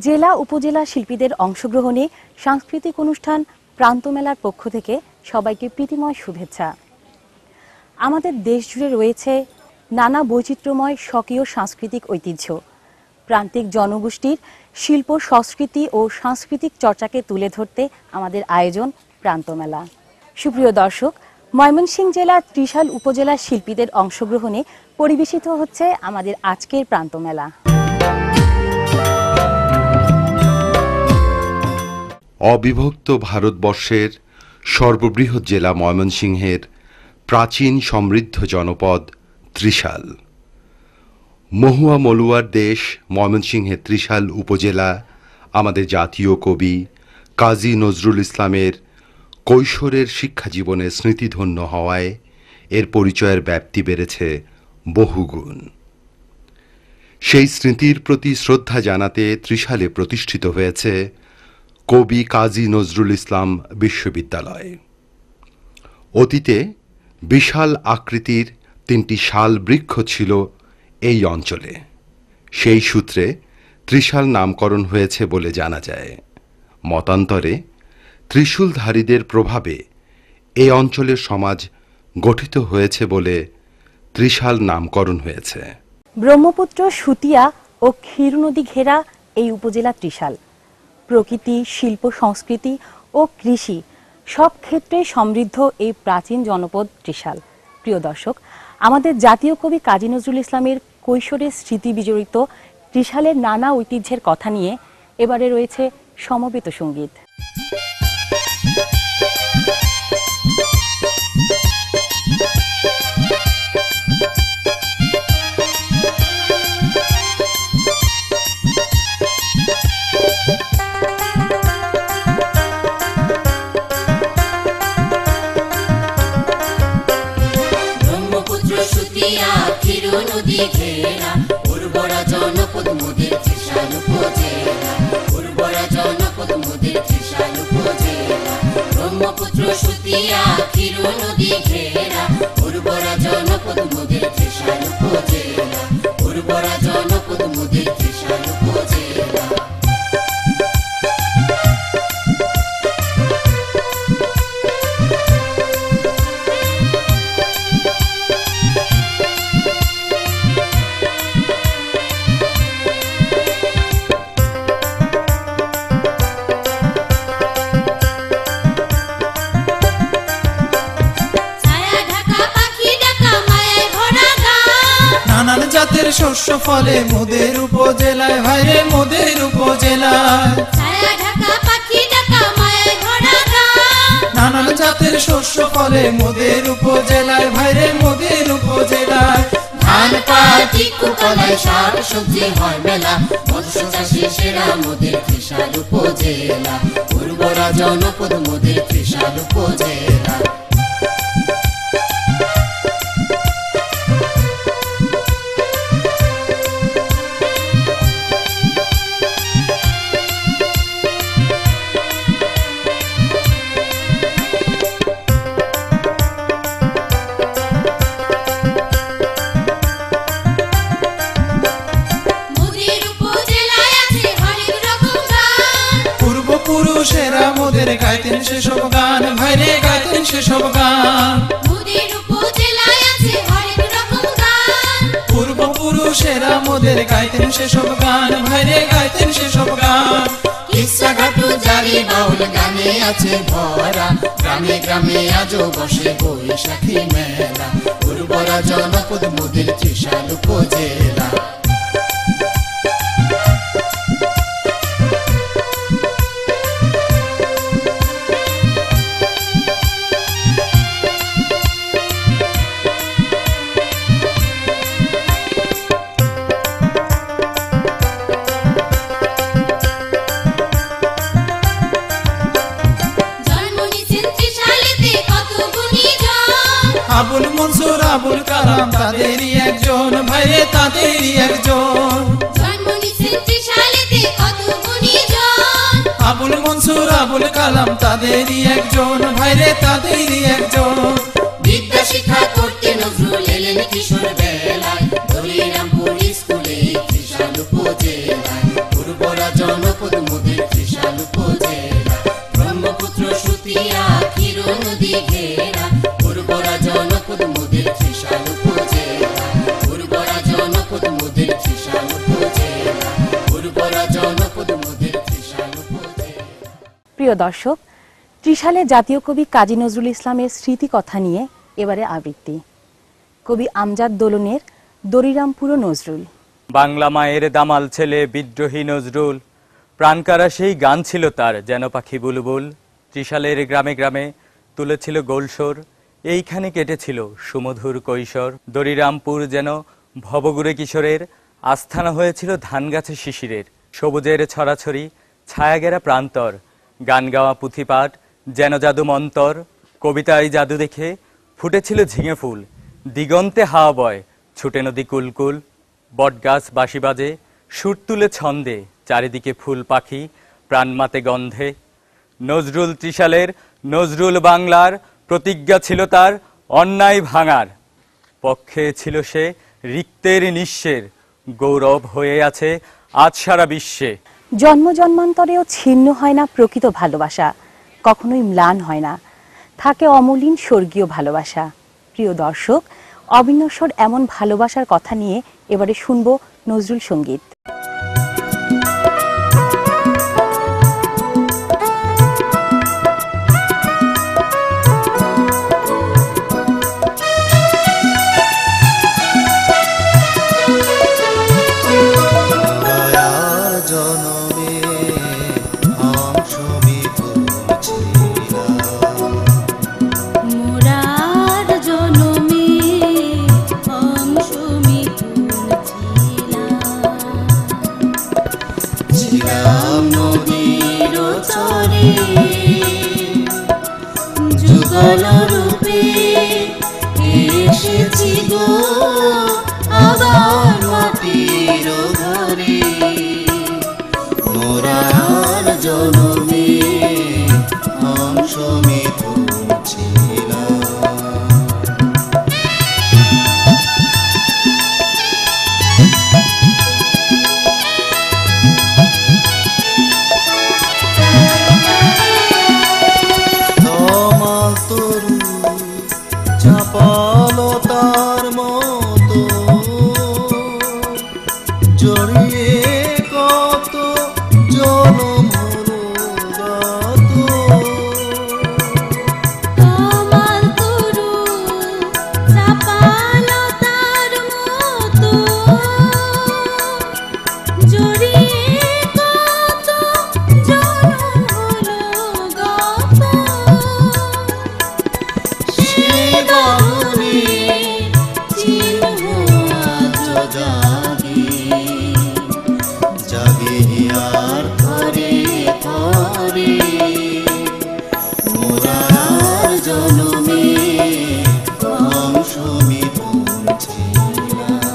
জেলা উপজেলা শিল্পীদের অংশগ্রহণে সাংস্কৃতিক অনুষ্ঠান প্রান্তমেলার পক্ষ থেকে সবাইকে প্রীতিময় শুভেচ্ছা। আমাদের দেশ জুড়ে রয়েছে নানা বৈচিত্র্যময় স্বকীয় সাংস্কৃতিক ঐতিহ্য। প্রান্তিক জনগোষ্ঠীর শিল্প সংস্কৃতি ও সাংস্কৃতিক চর্চাকে তুলে ধরতে আমাদের আয়োজন প্রান্তমেলা। সুপ্রিয় দর্শক, ময়মনসিংহ জেলার ত্রিশাল উপজেলার শিল্পীদের অংশগ্রহণে পরিবেশিত হচ্ছে আমাদের আজকের প্রান্তমেলা। অবিভক্ত ভারতবর্ষের সর্ববৃহৎ জেলা ময়মনসিংহের প্রাচীন সমৃদ্ধ জনপদ ত্রিশাল। মহুয়া মলুয়ার দেশ ময়মনসিংহের ত্রিশাল উপজেলা আমাদের জাতীয় কবি কাজী নজরুল ইসলামের কৈশোরের শিক্ষাজীবনে স্মৃতিধন্য হওয়ায় এর পরিচয়ের ব্যাপ্তি বেড়েছে বহুগুণ। সেই স্মৃতির প্রতি শ্রদ্ধা জানাতে ত্রিশালে প্রতিষ্ঠিত হয়েছে কবি কাজী নজরুল ইসলাম বিশ্ববিদ্যালয়। অতীতে বিশাল আকৃতির 3টি শাল বৃক্ষ ছিল এই অঞ্চলে। সেই সূত্রে ত্রিশাল নামকরণ হয়েছে বলে জানা যায়। মতান্তরে ত্রিশূলধারীদের প্রভাবে এই অঞ্চলের সমাজ গঠিত হয়েছে বলে ত্রিশাল নামকরণ হয়েছে। ব্রহ্মপুত্র, সুতিয়া ও ক্ষীর নদী ঘেরা এই উপজেলা ত্রিশাল প্রকৃতি, শিল্প সংস্কৃতি ও কৃষি সব ক্ষেত্রে সমৃদ্ধ এই প্রাচীন জনপদ ত্রিশাল। প্রিয় দর্শক, আমাদের জাতীয় কবি কাজী নজরুল ইসলামের কৈশোরের স্মৃতি বিজড়িত ত্রিশালের নানা ঐতিহ্যের কথা নিয়ে এবারে রয়েছে সমবেত সঙ্গীত। উর্বরা জনপদ মোদের ত্রিশাল উপজেলা, উর্বরা জনপদ মোদের ত্রিশাল উপজেলা। ব্রহ্মপুত্র, সুতিয়া, ক্ষীর নদী ঘেরা উর্বরা জনপদ মোদের ত্রিশাল উপজেলা, উর্বরা জনপদ মোদের ত্রিশাল উপজেলা। নানান জাতের শস্য ফলে মোদের উপজেলায়, ভাইরে মোদের উপজেলায়। নানান জাতের শস্য ফলে মোদের উপজেলায়, ভাইরে মোদের উপজেলায়। ধান, পাট, কলাই, শাক সবজি হয় মেলা, মৎস্য চাষী সেরা মোদের ত্রিশাল উপজেলা, উর্বরা জনপদ মোদের ত্রিশাল উপজেলা। পুরুষেরা মোদের গাইতেন সেসব গান, ভাইরে গাইতেন সেসব গান। পূর্বপুরুষেরা মোদের গাইতেন সেসব গান, ভাইরে গাইতেন সেসব গান। কিসা ঘাটু জারি বাউল গানে আছে ভরা, গ্রামে গ্রামে আজও বসে বৈশাখী মেলা, উর্বরা জনপদ মোদের ত্রিশাল উপজেলা। আবুল মনসুর, আবুল কালাম তাদেরই একজন, ভাইরে তাদেরই একজন। আবুল মনসুর, আবুল কালাম তাদেরই একজন, ভাইরে তাদেরই একজন। বিদ্যা শিক্ষা করতে নজরুল এলেন কিশোর বেলায়, দলিরামপুর স্কুলে ত্রিশাল উপজেলায়, উর্বরা জনপদ মোদের ত্রিশাল উপজেলা ব্রহ্মপুত্র সুতিয়া ক্ষীর নদী ঘেরা উর্বরা জনপদ মোদের ত্রিশাল উপজেলা উর্বরা জনপদ মোদের ত্রিশাল উপজেলা উর্বরা জনপদ মোদের ত্রিশাল উপজেলা। প্রিয় দর্শক, ত্রিশালে জাতীয় কবি কাজী নজরুল ইসলামের স্মৃতিকথা নিয়ে এবারে আবৃত্তি। কবি আমজাদ দোলনের দরিরামপুর নজরুল। বাংলা মায়ের দামাল ছেলে বিদ্রোহী নজরুল, প্রাণকারা সেই গান ছিল তার যেন পাখি বুলবুল। ত্রিশালের গ্রামে গ্রামে তুলেছিল গোলসর, এইখানে কেটেছিল সুমধুর কৈশোর। দরিরামপুর যেন ভবগুরে কিশোরের, আস্থানা হয়েছিল ধান গাছে শিশিরের। সবুজের ছড়াছড়ি ছায়াগেরা প্রান্তর, গান গাওয়া পুঁথিপাঠ যেন জাদু মন্তর। কবিতায় জাদু দেখে ফুটেছিল ঝিঙে ফুল, দিগন্তে হাওয়া বয় ছুটে নদী কুলকুল। বটগাছ বাঁশি বাজে সুর তুলে ছন্দে, চারিদিকে ফুল পাখি প্রাণমাতে গন্ধে। নজরুল ত্রিশালের, নজরুল বাংলার, প্রতিজ্ঞা ছিল তার অন্যায় ভাঙার। পক্ষে ছিল সে রিক্তের নিঃস্বের, গৌরব হয়ে আছে আজ সারা বিশ্বে। জন্ম জন্মান্তরেও ছিন্ন হয় না প্রকৃত ভালোবাসা, কখনোই ম্লান হয় না, থাকে অমলিন স্বর্গীয় ভালোবাসা। প্রিয় দর্শক, অবিনশ্বর এমন ভালোবাসার কথা নিয়ে এবারে শুনব নজরুল সঙ্গীত। যুগল রূপে এসেছি গো আবার মাটির ঘরে, মোরার জনমে অংশ মিথুন ছিলাম। চাপালতার মতো জড়িয়ে কত জনম হলো গাত। তোমার তরু চাপালতার মতো জড়িয়ে কত জনম হলো গাত। জাগে আর ঘরে ঘরে, মোরার জনমে অংশ মিথুন ছিলাম।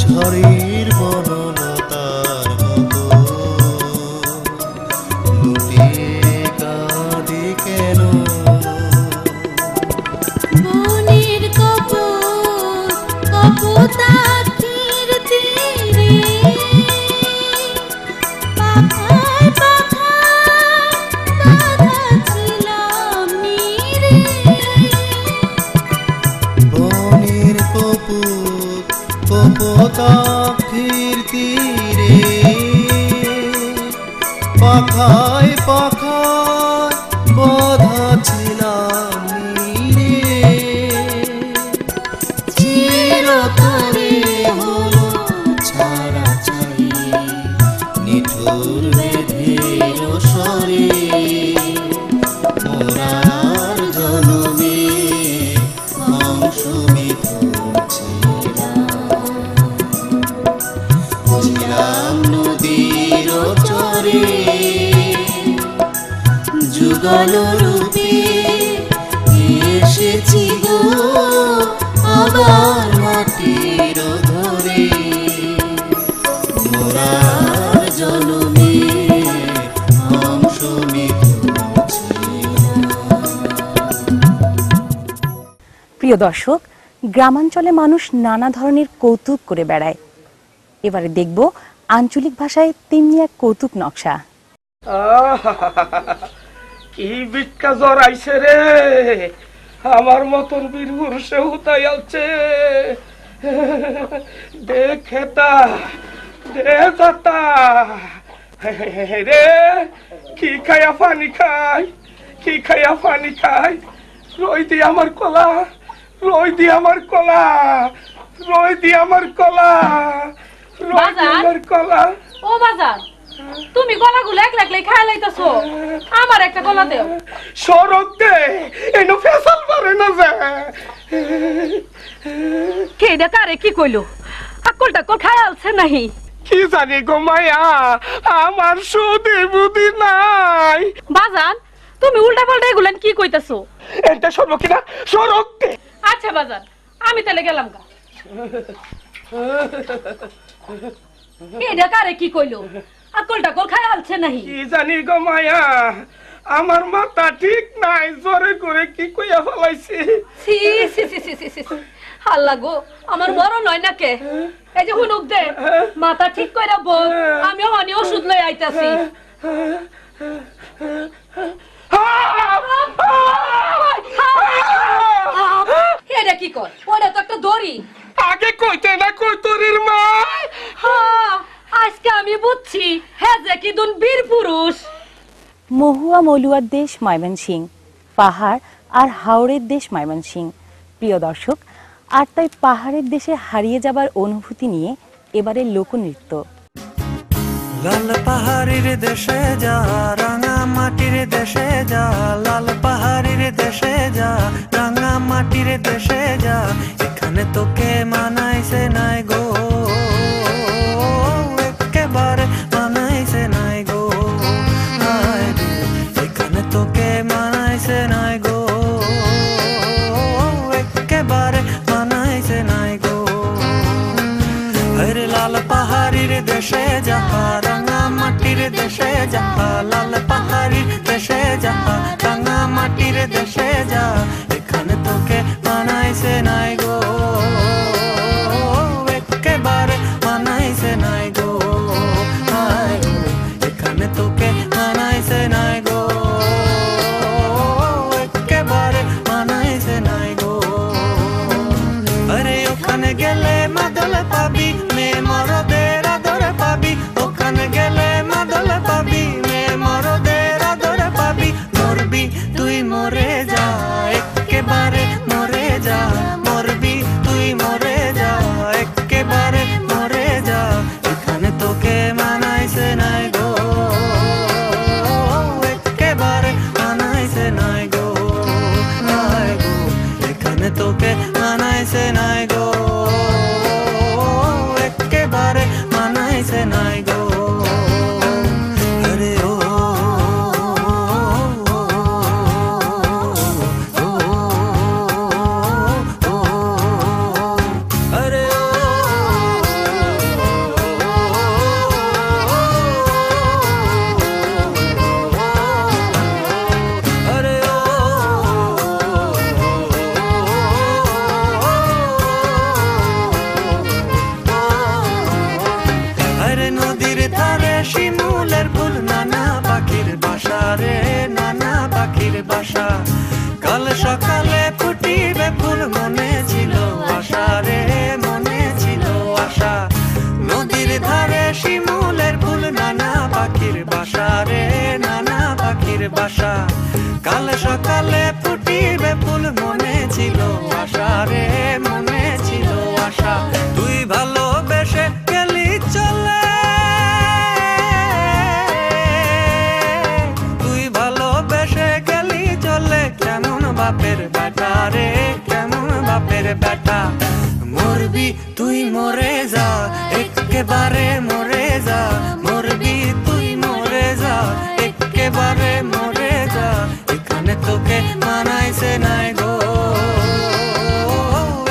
ঝড়ের বনলতার মতো লুটিয়ে কাঁদে কেন। বনের কপোতাক্ষীর তীরে পাখায় পাখায় বাঁধা ছিলাম নীরে। বনের কপোতাক্ষীর তীরে পাখায় পাখায় বাঁধা ছিলাম নীরে। চিরতরে হলো ছাড়া চাই নিঠুর বেঁধে যুগল রূপে এসেছি গো আবার মাটির ধরে মোরার জনমে অংশ প্রিয় দর্শক, গ্রামাঞ্চলে মানুষ নানা ধরনের কৌতুক করে বেড়ায়। এবারে দেখব আঞ্চলিক ভাষায় তেমনি এক কৌতুক নকশা। কি বিটকা জ্বর আইছে রে, আমার মতন বীর পুরুষে হুতাই আছে। দেখেতা দেখাতা রে, কি খাইয়া পানি খাই, কি খাইয়া পানি খাই। রই দি আমার কলা, রই দি আমার কলা, রই দি আমার কলা, রই দি আমার কলা। ও বাজার, তুমি গলাগুলো একলা একলাই খাই লাইতাছো, আমার একটা গলা দেও। সরক দে, এনো ফেসাল পারে না যে। কে দে কারে কি কইলো, আকল টাকল খাই আলছে নাহি? কি জানি গো মায়া, আমার সুদি বুদ্ধি নাই। বাজান, তুমি উল্টা পাল্টা এগুলেন কি কইতাছো? এটা সরব কিনা, সরক দে। আচ্ছা বাজান, আমি তাহলে গেলাম গা। কে দে কারে কি কইলো, আকল টাকল খাই আলছে নাহি? কি জানি গো মায়া, আমার মাথা ঠিক নাই, জোরে করে কি কইয়া ফেলাইছি। সি সি সি সি সি সি, আল্লাহ গো, আমার বড় নয় না কে? এই যে হুনুক দে, মাথা ঠিক কইরা বল, আমি অনি ওষুধ লই আইতাছি। এটা কি কর, ওটা তো একটা দড়ি। আগে কইতে না কই তোরের মা। আজকে আমি বুঝছি, হ্যাঁ যে কি দুন বীর পুরুষ। মহুয়া মলুয়ার দেশ ময়মনসিংহ, পাহাড় আর হাওড়ের দেশ ময়মনসিংহ। প্রিয় দর্শক, আর তাই পাহাড়ের দেশে হারিয়ে যাবার অনুভূতি নিয়ে এবারে লোকনৃত্য। লাল পাহাড়ির দেশে যা, রাঙা মাটির দেশে যা, লাল পাহাড়ির দেশে যা, রাঙা মাটির দেশে যা, এখানে তোকে মানাইছে নাই গো, একেবারে মানাইছে নাই গো, এখানে তোকে মানাইছে নাই গো, একেবারে মানাইছে নাই গো। আরে লাল পাহাড়ির দেশে যা, রাঙা মাটির দেশে যা, লাল পাহাড়ির দেশে যা, রাঙা মাটির দেশে যা, এখানে তোকে মানাইছে নাই গো, একেবারে মানাইছে নাই গো, এখানে তোকে মানাইছে নাই গো, একেবারে মানাইছে নাই গো। আরে ওখানে গেলে মাদল পাবি, মেয়ে মরদের আদর পাবি, ওখানে গেলে মাদল পাবি, মেয়ে মরদের আদর পাবি, মরবি তুই মরে যা, একেবারে মরে যা, মরবি তুই মরে যা, একেবারে মরে যা, এখানে তোকে মানাইছে নাই গো, একেবারে মানাইছে নাই গো, এখানে তোকে মানাইছে নাই গো, একেবারে মানাইছে নাই গো। আরে ও আরে আরে আরে নদীর ধারে শিমুলের ফুল, নানা পাখির বাসা রে, নানা পাখির বাসা, কাল সকালে ফুটিবে ফুল, মনে ছিল আশা রে, মনে ছিল আশা, নদীর ধারে শিমুলের ফুল, নানা পাখির বাসা রে, নানা পাখির বাসা, কাল সকালে ফুটিবে ফুল, মনে ছিল আশা রে, মনে ছিল আশা, তুই ভালোবেসে গেলি চলে, তুই ভালোবেসে গেলি চলে, কেমন বাপের বেটা রে, কেমন বাপের বেটা, মরবি তুই মরে যা, একেবারে মরে যা, মরবি তুই মরে যা, একেবারে মরে যা, মানাইছে নাই গো,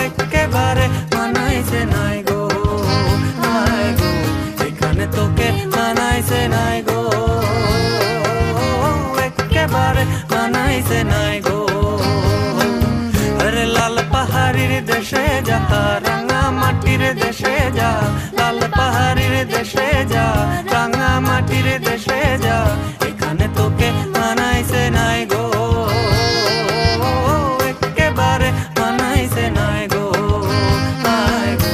একেবারে মানাইছে নাই গো, নাই গো এখানে তোকে মানাইছে নাই গো, একেবারে মানাইছে নাই গো। আরে লাল পাহাড়ির দেশে যা, রাঙা মাটির দেশে যা, লাল পাহাড়ির দেশে যা, রাঙা মাটির দেশে যা, এখানে তোকে মানাইছে নাই গো, একেবারে মানাইছে নাই গো, নাই গো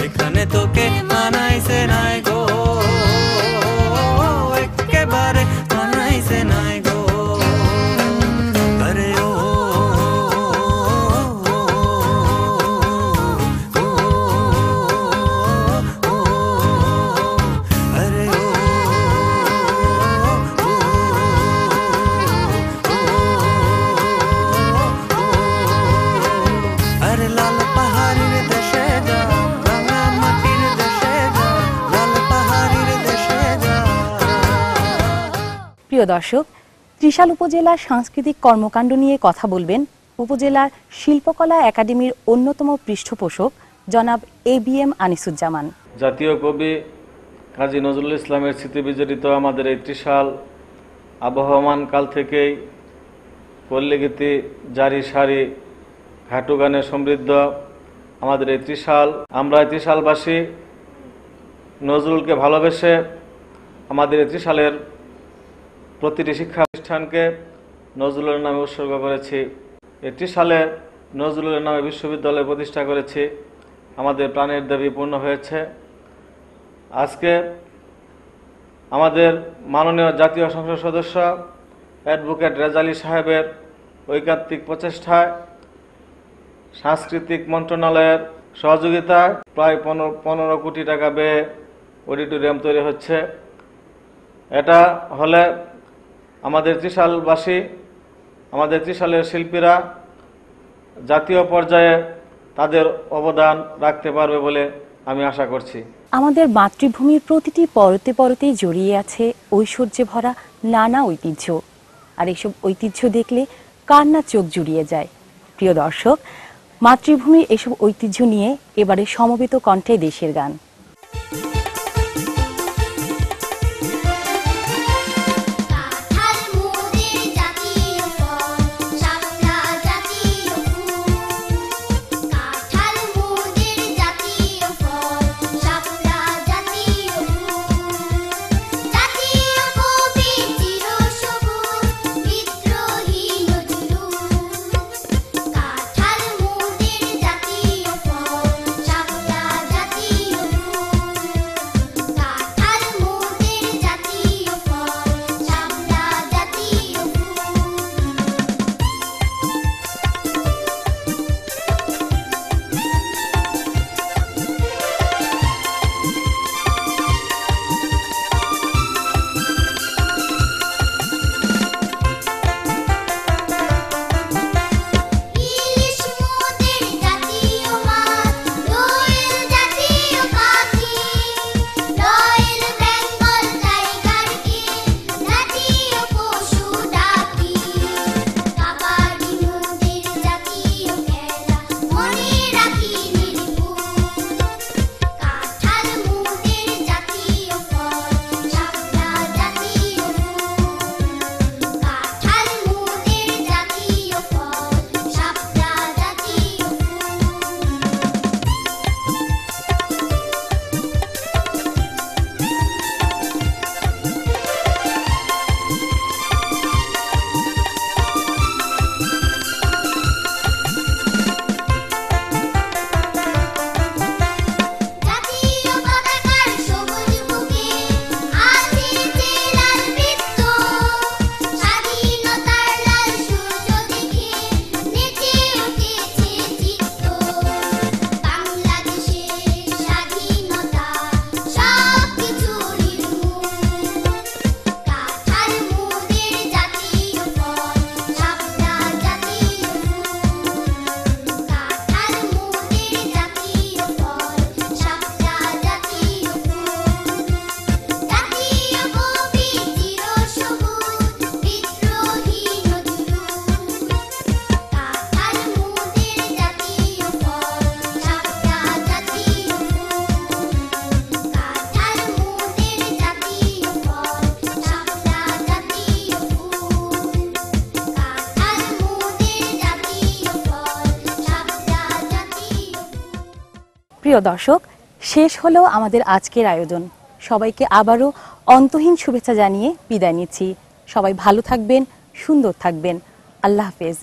এখানে তোকে মানাইছে নাই গো, একেবারে মানাইছে নাই গো। আরে ও আরে লাল পাহাড়ির দেশে যা, রাঙা মাটির দেশে যা, লাল পাহাড়ির দেশে যা। প্রিয় দর্শক, ত্রিশাল উপজেলার সাংস্কৃতিক কর্মকাণ্ড নিয়ে কথা বলবেন উপজেলার শিল্পকলা একাডেমির অন্যতম পৃষ্ঠপোষক জনাব ABM আনিসুজ্জামান। জাতীয় কবি কাজী নজরুল ইসলামের স্মৃতি বিজড়িত আমাদের এই ত্রিশাল আবহমান কাল থেকেই পল্লীগীতি জারি সারি ঘাটু গানে সমৃদ্ধ আমাদের এই ত্রিশাল। আমরা এই ত্রিশালবাসী নজরুলকে ভালোবেসে আমাদের এই ত্রিশালের প্রতিটি শিক্ষা প্রতিষ্ঠানকে নজরুলের নামে উৎসর্গ করেছি। এই ত্রিশালে নজরুলের নামে বিশ্ববিদ্যালয় প্রতিষ্ঠা করেছি। আমাদের প্রাণের দাবি পূর্ণ হয়েছে। আজকে আমাদের মাননীয় জাতীয় সংসদ সদস্য অ্যাডভোকেট রেজালি সাহেবের ঐকান্তিক প্রচেষ্টায় সাংস্কৃতিক মন্ত্রণালয়ের সহযোগিতায় প্রায় 15 কোটি টাকা ব্যয়ে অডিটোরিয়াম তৈরি হচ্ছে। এটা হলে আমাদের ত্রিশালবাসী, আমাদের ত্রিশালের শিল্পীরা জাতীয় পর্যায়ে তাদের অবদান রাখতে পারবে বলে আমি আশা করছি। আমাদের মাতৃভূমির প্রতিটি পরতে পরতেই জড়িয়ে আছে ঐশ্বর্যে ভরা নানা ঐতিহ্য, আর এসব ঐতিহ্য দেখলে কার না চোখ জুড়িয়ে যায়। প্রিয় দর্শক, মাতৃভূমির এসব ঐতিহ্য নিয়ে এবারে সমবেত কণ্ঠে দেশের গান। প্রিয় দর্শক, শেষ হলো আমাদের আজকের আয়োজন। সবাইকে আবারও অন্তহীন শুভেচ্ছা জানিয়ে বিদায় নিচ্ছি। সবাই ভালো থাকবেন, সুন্দর থাকবেন। আল্লাহ হাফেজ।